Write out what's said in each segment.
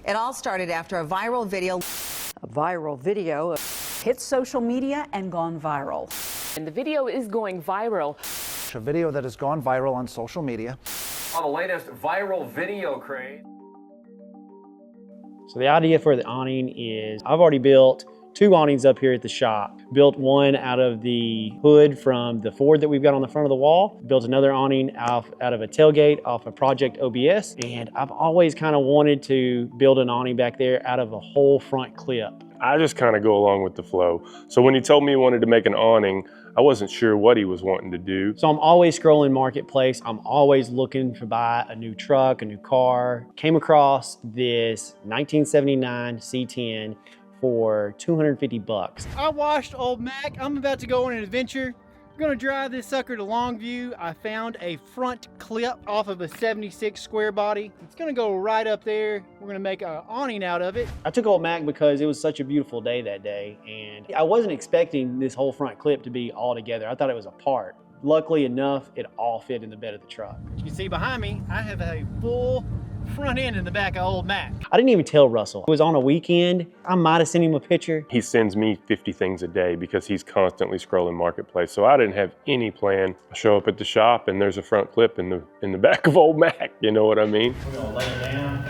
It all started after a viral video. A viral video hit social media and gone viral. And the video is going viral. A video that has gone viral on social media. On the latest viral video craze. So the idea for the awning is I've already built 2 awnings up here at the shop. Built one out of the hood from the Ford that we've got on the front of the wall. Built another awning out of a tailgate off of Project OBS. And I've always kind of wanted to build an awning back there out of a whole front clip. I just kind of go along with the flow. So when he told me he wanted to make an awning, I wasn't sure what he was wanting to do. So I'm always scrolling Marketplace. I'm always looking to buy a new truck, a new car. Came across this 1979 C10 for 250 bucks. I washed old Mac. I'm about to go on an adventure. I'm gonna drive this sucker to Longview. I found a front clip off of a 76 Squarebody. It's gonna go right up there. We're gonna make an awning out of it. I took old Mac because it was such a beautiful day that day, and I wasn't expecting this whole front clip to be all together. I thought it was a part. Luckily enough, it all fit in the bed of the truck. You can see behind me, I have a full front end in the back of old Mac. I didn't even tell Russell. It was on a weekend. I might have sent him a picture. He sends me 50 things a day because he's constantly scrolling Marketplace. So I didn't have any plan. I show up at the shop and there's a front clip in the back of old Mac. You know what I mean? We're gonna lay it down.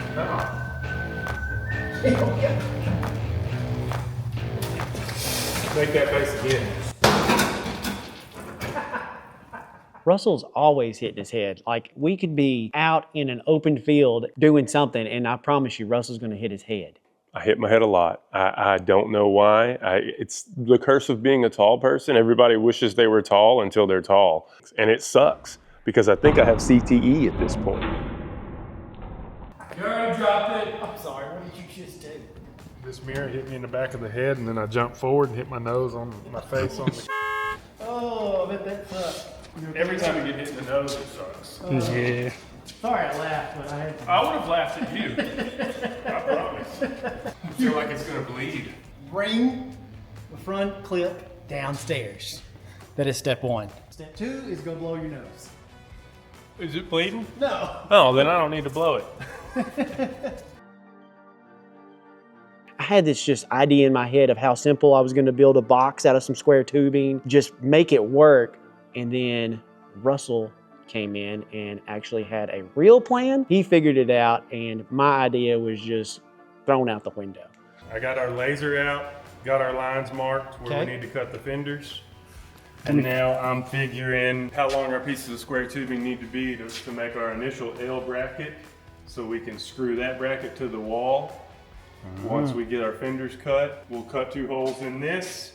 Make that face again. Russell's always hitting his head. Like, we could be out in an open field doing something, and I promise you, Russell's gonna hit his head. I hit my head a lot. I don't know why. It's the curse of being a tall person. Everybody wishes they were tall until they're tall. And it sucks because I think I have CTE at this point. You already dropped it. I'm sorry, what did you just do? This mirror hit me in the back of the head, and then I jumped forward and hit my nose on my face on the. Oh, I bet that sucked. Every time you get hit in the nose, it sucks. Yeah. Sorry I laughed, but I had to. I would have laughed at you. I promise. I feel like it's gonna bleed. Bring the front clip downstairs. That is step 1. Step 2 is go blow your nose. Is it bleeding? No. Oh, then I don't need to blow it. I had this just idea in my head of how simple I was gonna build a box out of some square tubing, just make it work. And then Russell came in and actually had a real plan. He figured it out, and my idea was just thrown out the window. I got our laser out, got our lines marked where we need to cut the fenders. And now I'm figuring how long our pieces of square tubing need to be to make our initial L bracket, so we can screw that bracket to the wall. Once we get our fenders cut, we'll cut 2 holes in this,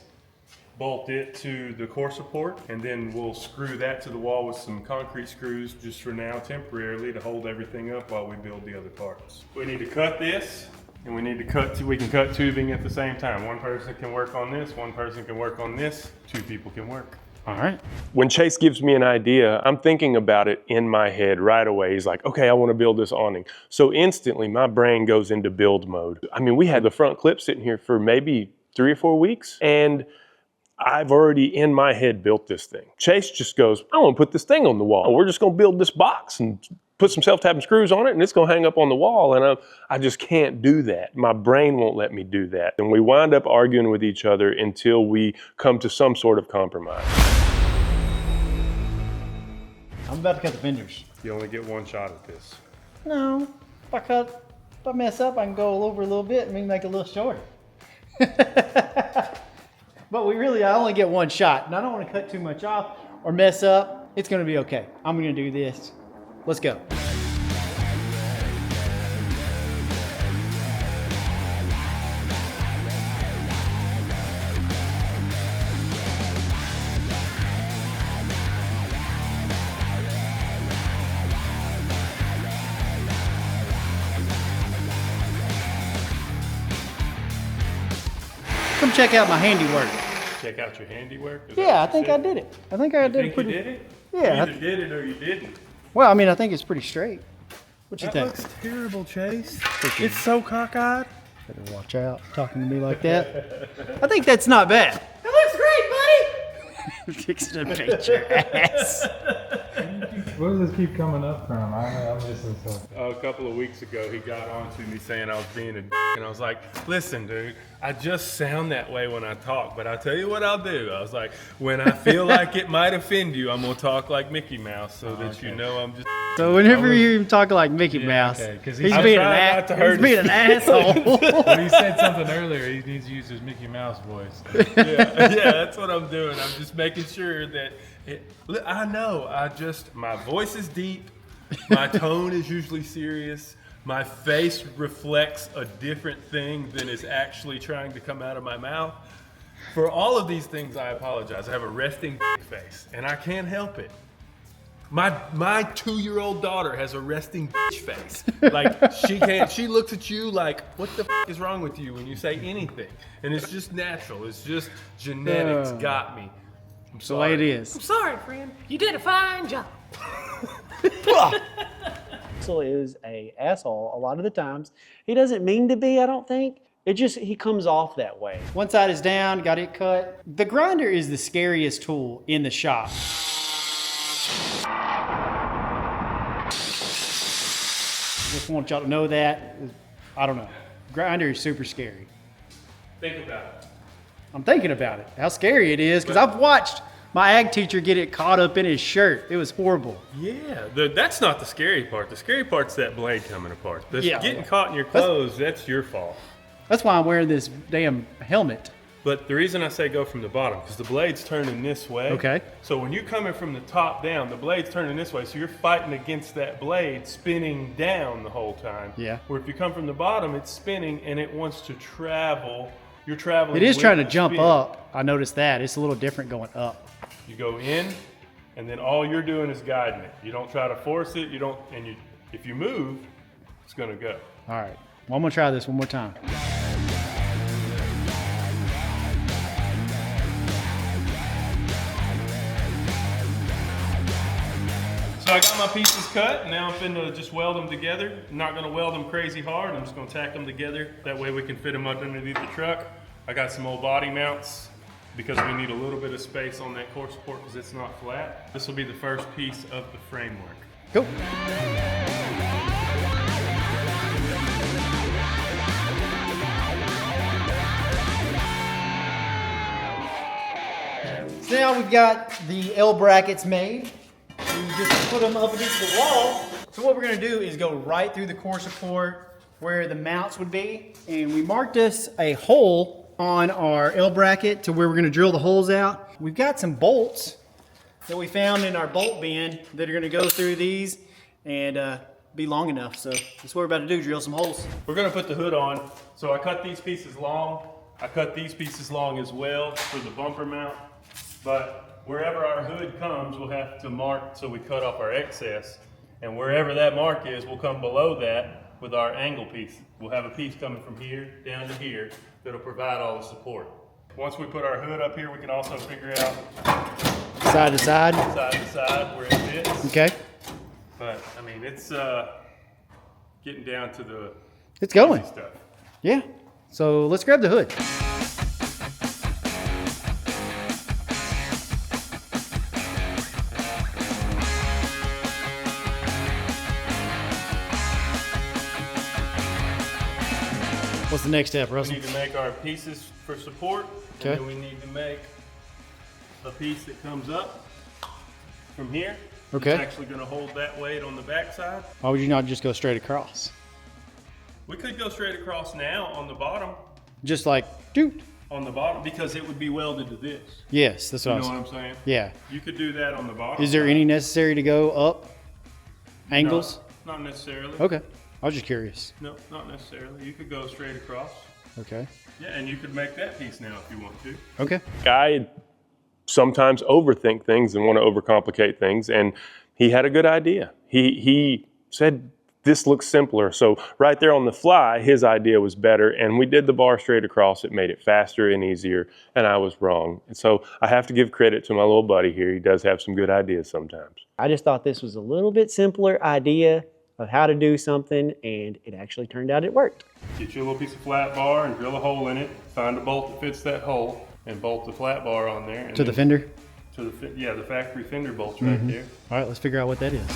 bolt it to the core support, and then we'll screw that to the wall with some concrete screws just for now, temporarily, to hold everything up while we build the other parts. We need to cut this, and we can cut tubing at the same time. One person can work on this, one person can work on this, 2 people can work. All right. When Chase gives me an idea, I'm thinking about it in my head right away. He's like, okay, I want to build this awning. So instantly my brain goes into build mode. I mean, we had the front clip sitting here for maybe 3 or 4 weeks, and I've already in my head built this thing. Chase just goes, I want to put this thing on the wall. We're just going to build this box and put some self-tapping screws on it, and it's going to hang up on the wall. And I just can't do that. My brain won't let me do that. And we wind up arguing with each other until we come to some sort of compromise. I'm about to cut the fenders. You only get 1 shot at this. No. If I mess up, I can go over a little bit and maybe make it a little shorter. But I only get 1 shot, and I don't want to cut too much off or mess up. It's going to be okay. I'm going to do this. Let's go. Come check out my handiwork. Check out your handiwork? Yeah, I think I did it. I think I did it pretty. You did it? Yeah. You either did it or you didn't. Well, I mean, I think it's pretty straight. What you think? That looks terrible, Chase. It's so cockeyed. Better watch out talking to me like that. I think that's not bad. It looks great, buddy. Fixing to beat your ass. Where does this keep coming up from? I'm missing something. A couple of weeks ago, he got on to me saying I was being a and I was like, listen, dude, I just sound that way when I talk, but I'll tell you what I'll do. I was like, when I feel like it might offend you, I'm gonna talk like Mickey Mouse so that you know I'm just. So whenever you hear him talking like Mickey Mouse, because he's being an asshole. When he said something earlier, he needs to use his Mickey Mouse voice. Yeah, that's what I'm doing. I'm just making sure that I know. My voice is deep. My tone is usually serious. My face reflects a different thing than is actually trying to come out of my mouth. For all of these things, I apologize. I have a resting face, and I can't help it. My 2-year-old daughter has a resting face. Like, she looks at you like, what the is wrong with you when you say anything? And it's just natural. It's just genetics got me. I'm sorry. The way it is. I'm sorry, friend. You did a fine job. Axel is a asshole a lot of the times. He doesn't mean to be, I don't think. He comes off that way. One side is down, got it cut. The grinder is the scariest tool in the shop. Just want y'all to know that. I don't know. Grinder is super scary. Think about it. I'm thinking about it. How scary it is, because I've watched my ag teacher get it caught up in his shirt. It was horrible. Yeah, that's not the scary part. The scary part's that blade coming apart. Getting caught in your clothes, that's your fault. That's why I'm wearing this damn helmet. But the reason I say go from the bottom, because the blade's turning this way. Okay. So when you're coming from the top down, the blade's turning this way, so you're fighting against that blade spinning down the whole time. Yeah. Where if you come from the bottom, it's spinning and it wants to travel. You're traveling. It is with trying to the jump spin. up. I noticed that. It's a little different going up. You go in, and then all you're doing is guiding it. You don't try to force it. If you move, it's gonna go. All right. Well, I'm gonna try this one more time. So I got my pieces cut, and now I'm finna just weld them together. I'm not gonna weld them crazy hard. I'm just gonna tack them together. That way we can fit them up underneath the truck. I got some old body mounts because we need a little bit of space on that core support because it's not flat. This will be the first piece of the framework. Go. So now we've got the L brackets made. We just put them up against the wall. So what we're gonna do is go right through the core support where the mounts would be. And we marked us a hole on our L bracket to where we're gonna drill the holes out. We've got some bolts that we found in our bolt bin that are gonna go through these and be long enough. So that's what we're about to do, drill some holes. We're gonna put the hood on. So I cut these pieces long. I cut these pieces long as well for the bumper mount. But wherever our hood comes, we'll have to mark so we cut off our excess. And wherever that mark is, we'll come below that with our angle piece. We'll have a piece coming from here down to here that'll provide all the support. Once we put our hood up here, we can also figure out Side to side. side to side where it fits. Okay. But I mean, it's getting down to the It's going. easy stuff. Yeah. So let's grab the hood. What's the next step, We Russell? need to make our pieces for support. Okay. And then we need to make a piece that comes up from here. Okay. It's actually going to hold that weight on the backside. Why would you not just go straight across? We could go straight across now on the bottom. Just like, doot. On the bottom, because it would be welded to this. Yes, that's You what know I what was I'm saying? Yeah. You could do that on the bottom. Is there any necessary to go up? No, Angles? not necessarily. Okay. I was just curious. No, not necessarily. You could go straight across. Okay. Yeah, and you could make that piece now if you want to. Okay. I sometimes overthink things and want to overcomplicate things, and he had a good idea. He said, this looks simpler. So right there on the fly, his idea was better, and we did the bar straight across. It made it faster and easier, and I was wrong. And so I have to give credit to my little buddy here. He does have some good ideas sometimes. I just thought this was a little bit simpler idea of how to do something, and it actually turned out it worked. Get you a little piece of flat bar and drill a hole in it. Find a bolt that fits that hole and bolt the flat bar on there. And To the fender? To to the factory fender bolts right there. All right, let's figure out what that is.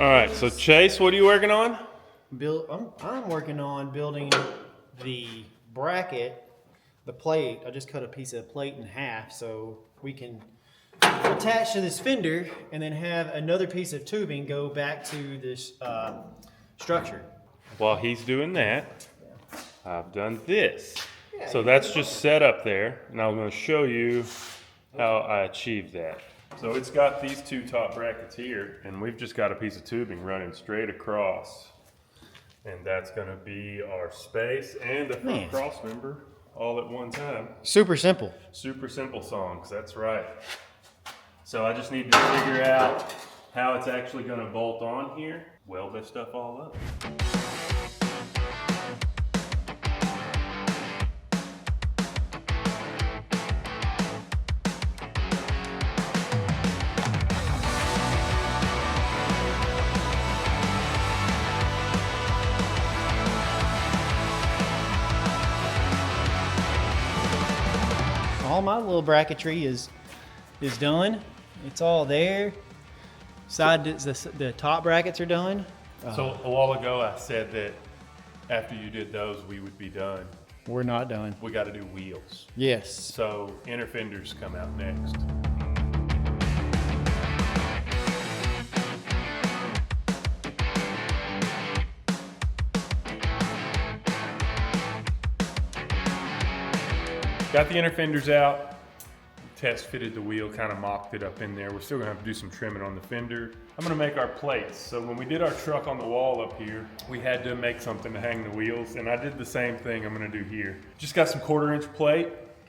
All right, so Chase, what are you working on? I'm working on building the bracket, the plate. I just cut a piece of plate in half so we can attach to this fender and then have another piece of tubing go back to this structure. While he's doing that, I've done this. So that's just set up there, and I'm going to show you how I achieved that. So it's got these two top brackets here, and we've just got a piece of tubing running straight across. And that's going to be our space and a front cross member all at one time. Super simple. Super simple songs, that's right. So I just need to figure out how it's actually going to bolt on here, weld this stuff all up. All my little bracketry is done. It's all there. The top brackets are done. So a while ago I said that after you did those we would be done. We're not done. We got to do wheels. Yes. So inner fenders come out next. Got the inner fenders out, test fitted the wheel, kind of mocked it up in there. We're still gonna have to do some trimming on the fender. I'm gonna make our plates. So when we did our truck on the wall up here, we had to make something to hang the wheels, and I did the same thing I'm gonna do here. Just got some 1/4-inch plate.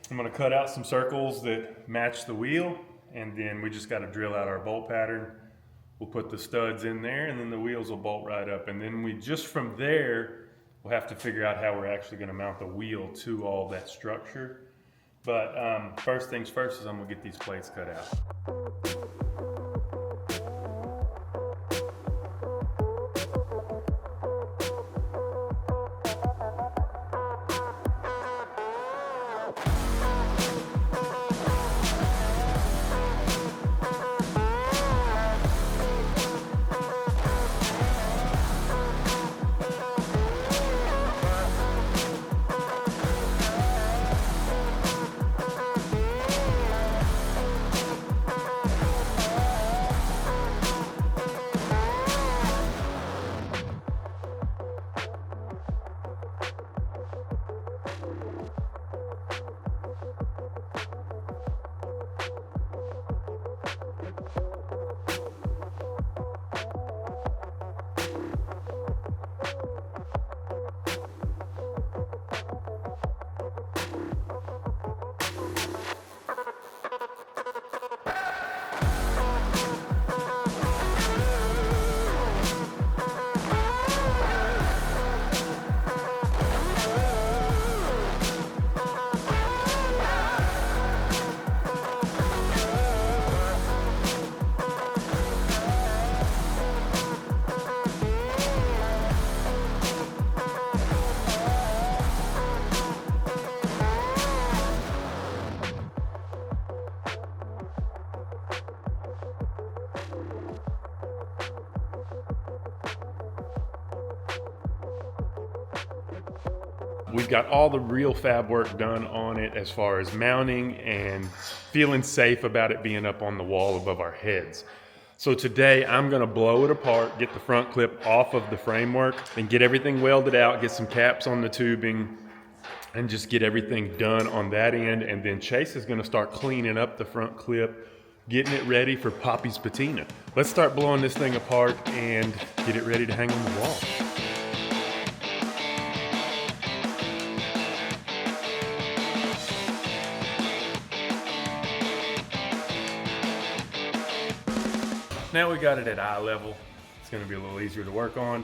I'm gonna cut out some circles that match the wheel, and then we just gotta drill out our bolt pattern. We'll put the studs in there, and then the wheels will bolt right up. And then just from there, we'll have to figure out how we're actually gonna mount the wheel to all that structure. But first things first is I'm gonna get these plates cut out. We've got all the real fab work done on it as far as mounting and feeling safe about it being up on the wall above our heads. So today I'm gonna blow it apart, get the front clip off of the framework and get everything welded out, get some caps on the tubing and just get everything done on that end. And then Chase is gonna start cleaning up the front clip, getting it ready for Poppy's patina. Let's start blowing this thing apart and get it ready to hang on the wall. Now we got it at eye level. It's gonna be a little easier to work on.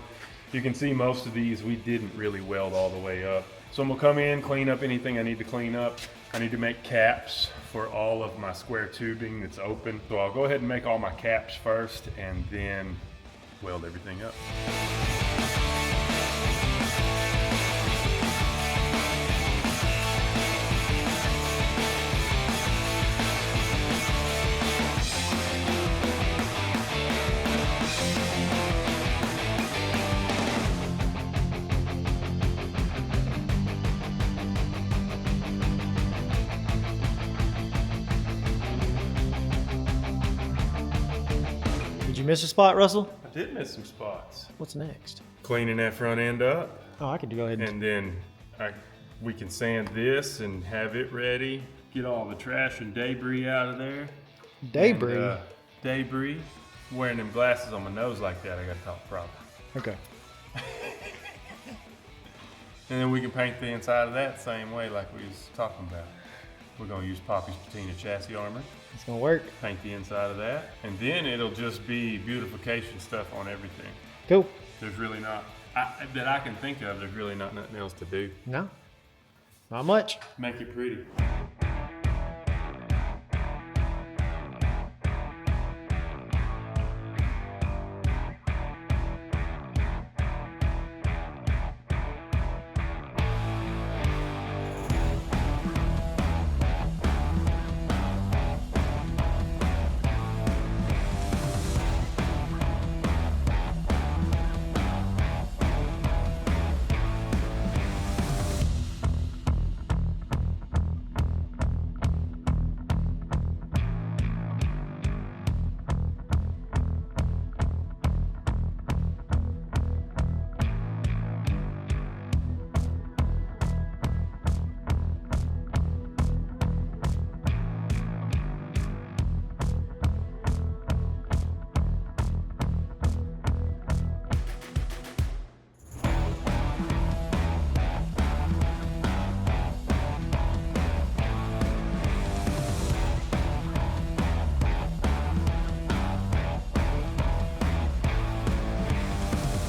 You can see most of these we didn't really weld all the way up. So I'm gonna come in, clean up anything I need to clean up. I need to make caps for all of my square tubing that's open. So I'll go ahead and make all my caps first and then weld everything up. Did you miss a spot, Russell? I did miss some spots. What's next? Cleaning that front end up. Oh, I could go ahead And then we can sand this and have it ready. Get all the trash and debris out of there. Debris? And, debris. Wearing them glasses on my nose like that, I gotta talk proper. Okay. And then we can paint the inside of that same way like we was talking about. We're gonna use Poppy's Patina chassis armor. It's gonna work. Paint the inside of that. And then it'll just be beautification stuff on everything. Cool. There's really not, that I can think of, there's really not nothing else to do. No, not much. Make it pretty.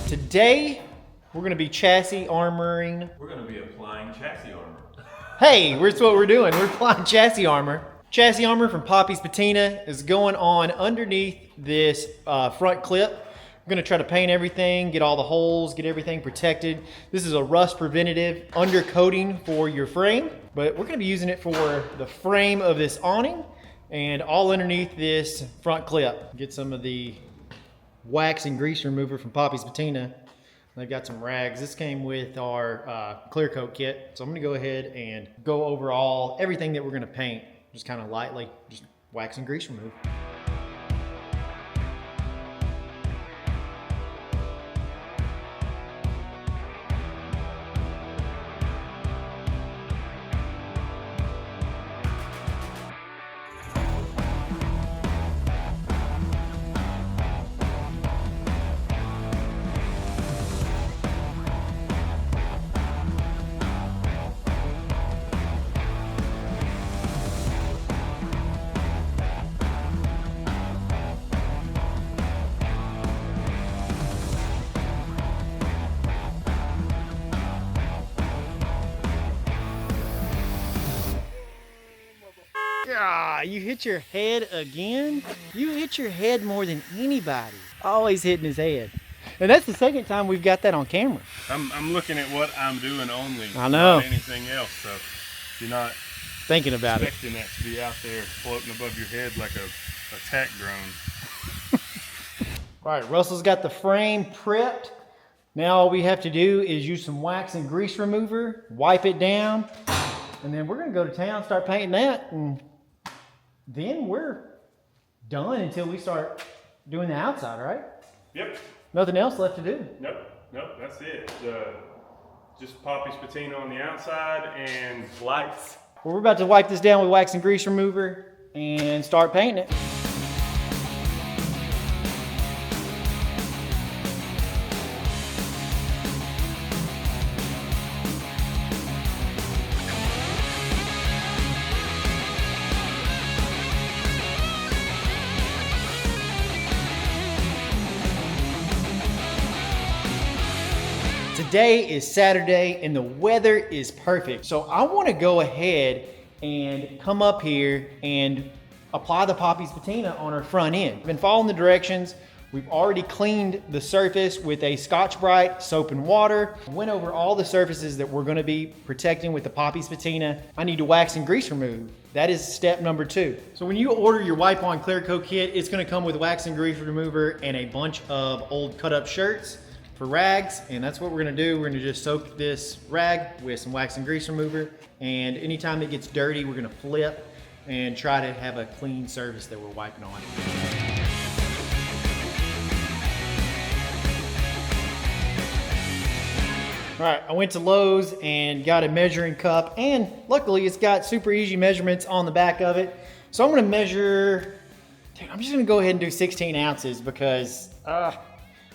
Today, we're gonna be chassis armoring. We're gonna be applying chassis armor. Hey, here's what we're doing. We're applying chassis armor. Chassis armor from Poppy's Patina is going on underneath this front clip. We're gonna try to paint everything, get all the holes, get everything protected. This is a rust preventative undercoating for your frame, but we're gonna be using it for the frame of this awning and all underneath this front clip. Get some of the wax and grease remover from Poppy's Patina. They've got some rags. This came with our clear coat kit. So I'm gonna go ahead and go over everything that we're gonna paint, just kind of lightly, just wax and grease remove. Ah, you hit your head again? You hit your head more than anybody. Always hitting his head. And that's the second time we've got that on camera. I'm looking at what I'm doing only. I know. Not anything else. So you're not Thinking about it. expecting that to be out there floating above your head like a attack drone. All right, Russell's got the frame prepped. Now all we have to do is use some wax and grease remover, wipe it down, and then we're gonna go to town, start painting that, and then we're done until we start doing the outside, right? Yep. Nothing else left to do. Nope, that's it. Just Poppy's patina on the outside and lights. Well, we're about to wipe this down with wax and grease remover and start painting it. Today is Saturday and the weather is perfect. So I want to go ahead and come up here and apply the Poppy's patina on our front end. I've been following the directions. We've already cleaned the surface with a Scotch-Brite soap and water. Went over all the surfaces that we're going to be protecting with the Poppy's patina. I need to wax and grease remove. That is step number 2. So when you order your Wipe On Clear Coat kit, it's going to come with wax and grease remover and a bunch of old cut up shirts for rags, and that's what we're gonna do. We're gonna just soak this rag with some wax and grease remover, and anytime it gets dirty, we're gonna flip and try to have a clean surface that we're wiping on. All right, I went to Lowe's and got a measuring cup, and luckily it's got super easy measurements on the back of it. So I'm gonna measure, I'm just gonna go ahead and do 16 ounces because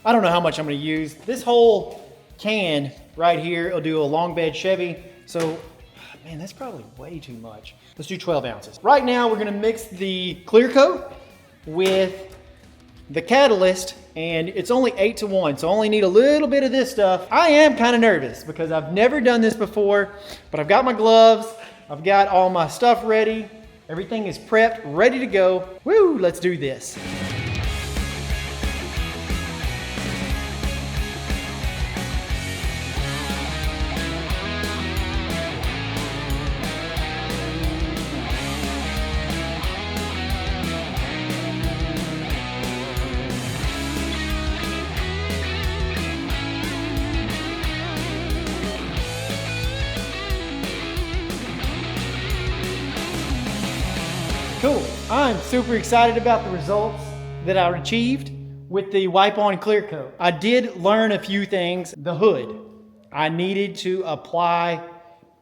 I don't know how much I'm gonna use. This whole can right here, it'll do a long bed Chevy. So, man, that's probably way too much. Let's do 12 ounces. Right now, we're gonna mix the clear coat with the catalyst, and it's only 8-to-1, so I only need a little bit of this stuff. I am kind of nervous because I've never done this before, but I've got my gloves, I've got all my stuff ready. Everything is prepped, ready to go. Woo, let's do this. Cool. I'm super excited about the results that I achieved with the Wipe On Clear Coat. I did learn a few things. The hood, I needed to apply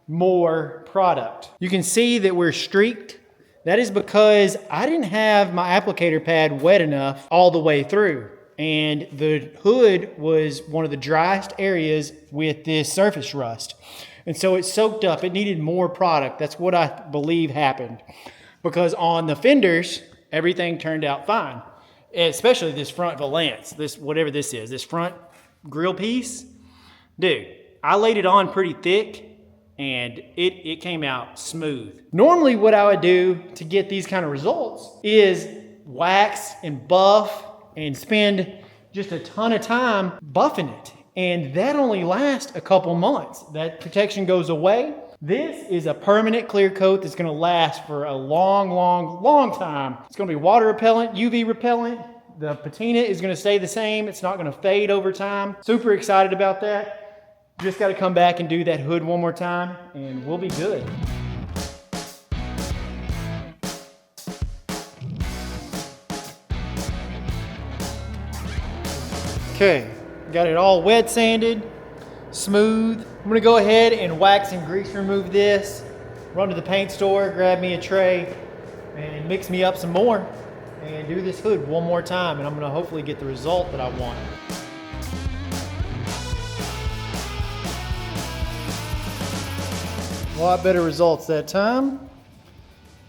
more product. You can see that we're streaked. That is because I didn't have my applicator pad wet enough all the way through. And the hood was one of the driest areas with this surface rust. And so it soaked up. It needed more product. That's what I believe happened. Because on the fenders, everything turned out fine. Especially this front valance, this whatever this is, this front grill piece. Dude, I laid it on pretty thick and it came out smooth. Normally what I would do to get these kind of results is wax and buff and spend just a ton of time buffing it. And that only lasts a couple months. That protection goes away. This is a permanent clear coat that's gonna last for a long, long, long time. It's gonna be water repellent, UV repellent. The patina is gonna stay the same. It's not gonna fade over time. Super excited about that. Just gotta come back and do that hood one more time and we'll be good. Okay, got it all wet sanded, smooth. I'm gonna go ahead and wax and grease remove this, run to the paint store, grab me a tray, and mix me up some more, and do this hood one more time, and I'm gonna hopefully get the result that I want. A lot better results that time.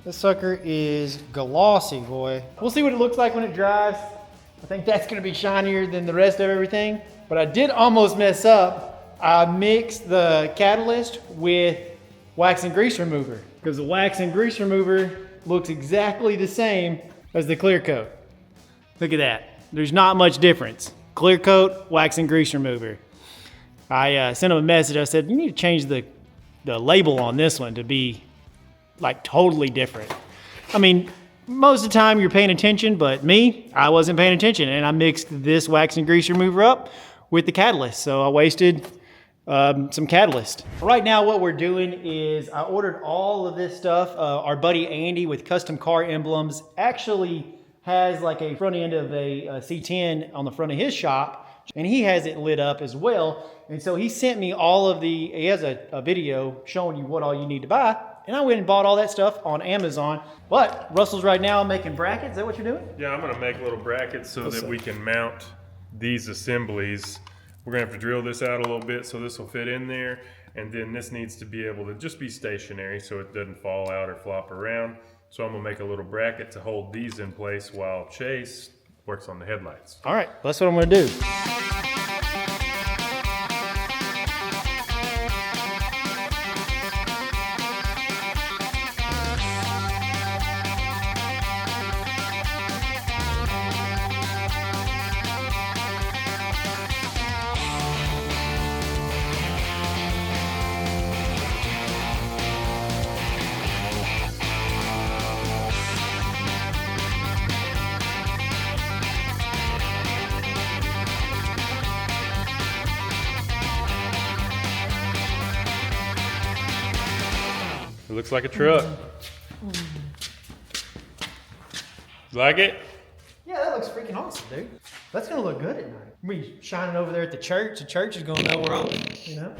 This sucker is glossy, boy. We'll see what it looks like when it dries. I think that's gonna be shinier than the rest of everything, but I did almost mess up. I mixed the catalyst with wax and grease remover because the wax and grease remover looks exactly the same as the clear coat. Look at that. There's not much difference. Clear coat, wax and grease remover. I sent him a message. I said, you need to change the label on this one to be like totally different. I mean, most of the time you're paying attention, but me, I wasn't paying attention, and I mixed this wax and grease remover up with the catalyst. So I wasted some catalyst. Right now what we're doing is I ordered all of this stuff. Our buddy Andy with Custom Car Emblems actually has like a front end of a C10 on the front of his shop, and he has it lit up as well. And so he sent me all of he has a video showing you what all you need to buy. And I went and bought all that stuff on Amazon. But Russell's right now making brackets. Is that what you're doing? Yeah, I'm gonna make little brackets so that we can mount these assemblies. We're gonna have to drill this out a little bit so this will fit in there. And then this needs to be able to just be stationary so it doesn't fall out or flop around. So I'm gonna make a little bracket to hold these in place while Chase works on the headlights. All right, that's what I'm gonna do. It looks like a truck. Like it? Yeah, that looks freaking awesome, dude. That's gonna look good at night. We shining over there at the church. The church is gonna know we're on, you know?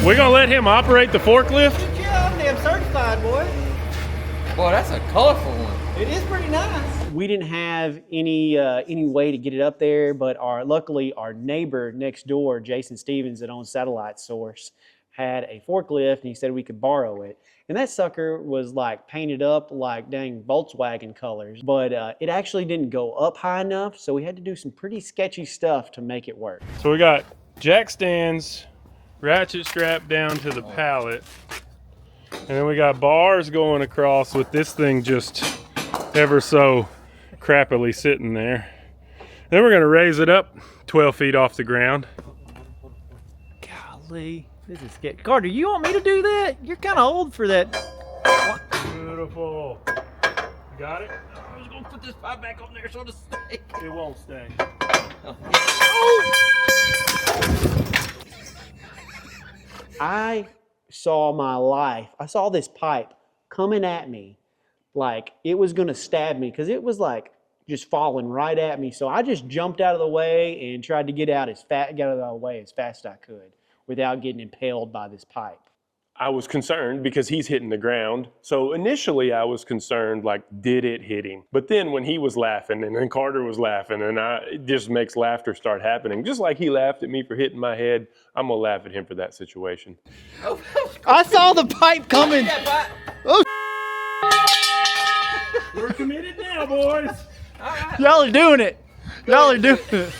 We're gonna let him operate the forklift? Yeah, I'm damn certified, boy. Boy, that's a colorful one. It is pretty nice. We didn't have any way to get it up there, but luckily our neighbor next door, Jason Stevens, that owns Satellite Source, had a forklift, and he said we could borrow it. And that sucker was like painted up like dang Volkswagen colors, but it actually didn't go up high enough, so we had to do some pretty sketchy stuff to make it work. So we got jack stands, ratchet strap down to the pallet, and then we got bars going across with this thing just ever so crappily sitting there. Then we're gonna raise it up 12 feet off the ground. Golly, this is getting... Carter, you want me to do that? You're kind of old for that. Beautiful. Got it? I was gonna put this pipe back on there so to stay. It won't stay. I saw my life. I saw this pipe coming at me like it was gonna stab me because it was like just falling right at me. So I just jumped out of the way and tried to get out of the way as fast as I could without getting impaled by this pipe. I was concerned because he's hitting the ground. So initially I was concerned, like, did it hit him? But then when he was laughing and then Carter was laughing and it just makes laughter start happening. Just like he laughed at me for hitting my head, I'm gonna laugh at him for that situation. I saw the pipe coming. Oh, We're committed now, boys. y'all are doing it. Y'all are doing it.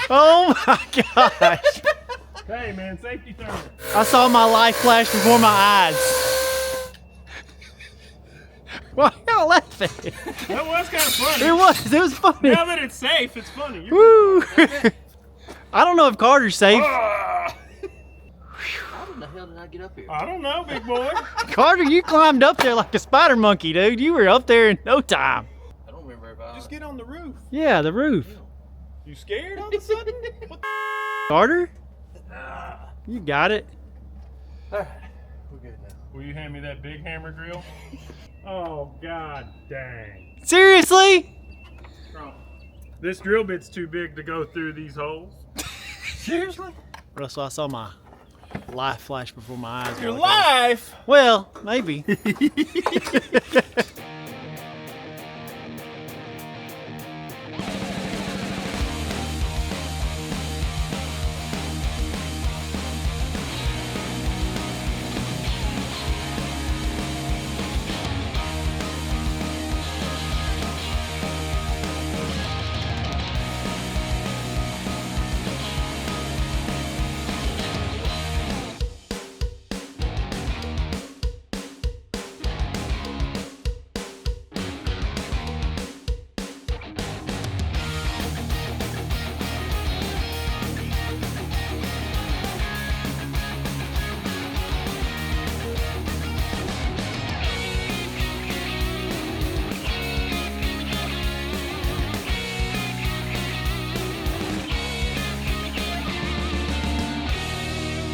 Oh my gosh. Hey man, safety turn. I saw my life flash before my eyes. Why y'all laughing? That was kind of funny. It was funny. Now that it's safe, it's funny. Woo. I don't know if Carter's safe. How in the hell did I get up here? I don't know, big boy. Carter, you climbed up there like a spider monkey, dude. You were up there in no time. I don't remember about Just get on the roof. Yeah, the roof. You scared all of a sudden? What the Carter, you got it. All right, we're good now. Will you hand me that big hammer drill? Oh, god dang. Seriously? This drill bit's too big to go through these holes. Seriously? Russell, I saw my life flash before my eyes. Your life? Well, maybe.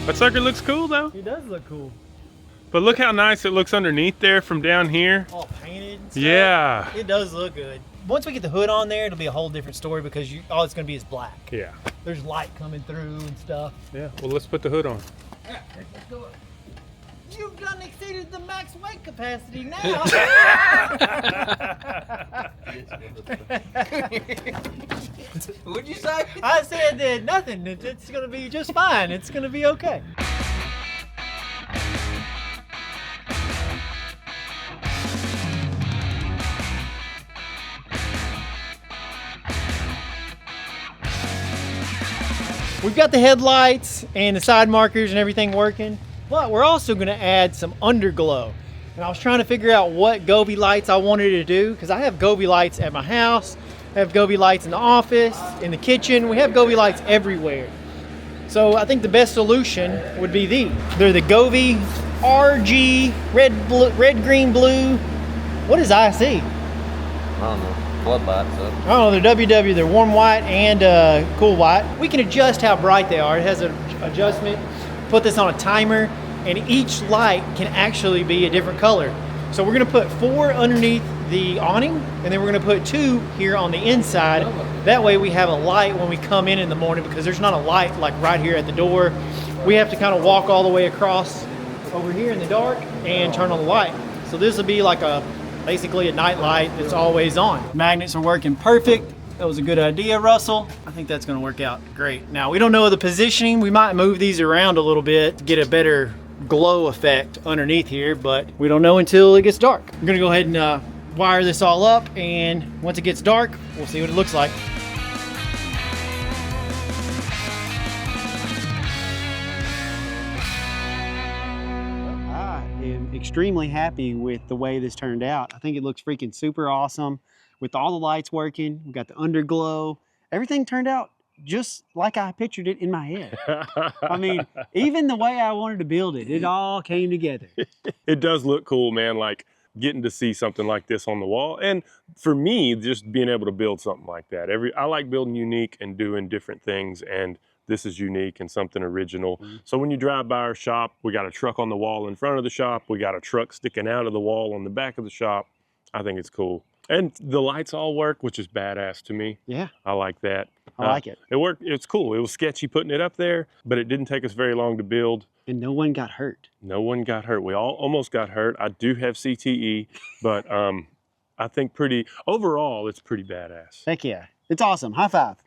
That sucker looks cool though. It does look cool. But look how nice it looks underneath there from down here. All painted and stuff. Yeah. It does look good. Once we get the hood on there, it'll be a whole different story because all it's going to be is black. Yeah. There's light coming through and stuff. Yeah. Well, let's put the hood on. Let's go. You've done exceeded the max weight capacity now. What'd you say? I said that nothing. It's going to be just fine. It's going to be okay. We've got the headlights and the side markers and everything working, but we're also going to add some underglow. And I was trying to figure out what Goby lights I wanted to do, because I have Goby lights at my house, I have Goby lights in the office, in the kitchen, we have Goby lights everywhere. So I think the best solution would be these. They're the Goby RG red, green, blue. What is IC? I don't know. Floodlights up. Oh, they're WW. They're warm white and cool white. We can adjust how bright they are. It has an adjustment. Put this on a timer, and each light can actually be a different color. So we're gonna put 4 underneath the awning, and then we're gonna put 2 here on the inside. That way we have a light when we come in the morning, because there's not a light like right here at the door. We have to kind of walk all the way across over here in the dark and turn on the light. So this will be like basically a night light that's always on. Magnets are working perfect. That was a good idea, Russell. I think that's gonna work out great. Now, we don't know the positioning. We might move these around a little bit to get a better glow effect underneath here, but we don't know until it gets dark. I'm gonna go ahead and wire this all up, and once it gets dark, we'll see what it looks like. I am extremely happy with the way this turned out. I think it looks freaking super awesome with all the lights working. We got the underglow. Everything turned out just like I pictured it in my head. I mean, even the way I wanted to build it, it all came together. It does look cool, man, like getting to see something like this on the wall. And for me, just being able to build something like that. I like building unique and doing different things, and this is unique and something original. So when you drive by our shop, we got a truck on the wall in front of the shop. We got a truck sticking out of the wall on the back of the shop. I think it's cool. And the lights all work, which is badass to me. Yeah. I like that. I like it. It worked. It's cool. It was sketchy putting it up there, but it didn't take us very long to build. And no one got hurt. No one got hurt. We all almost got hurt. I do have CTE, but I think overall, it's pretty badass. Heck yeah. It's awesome. High five.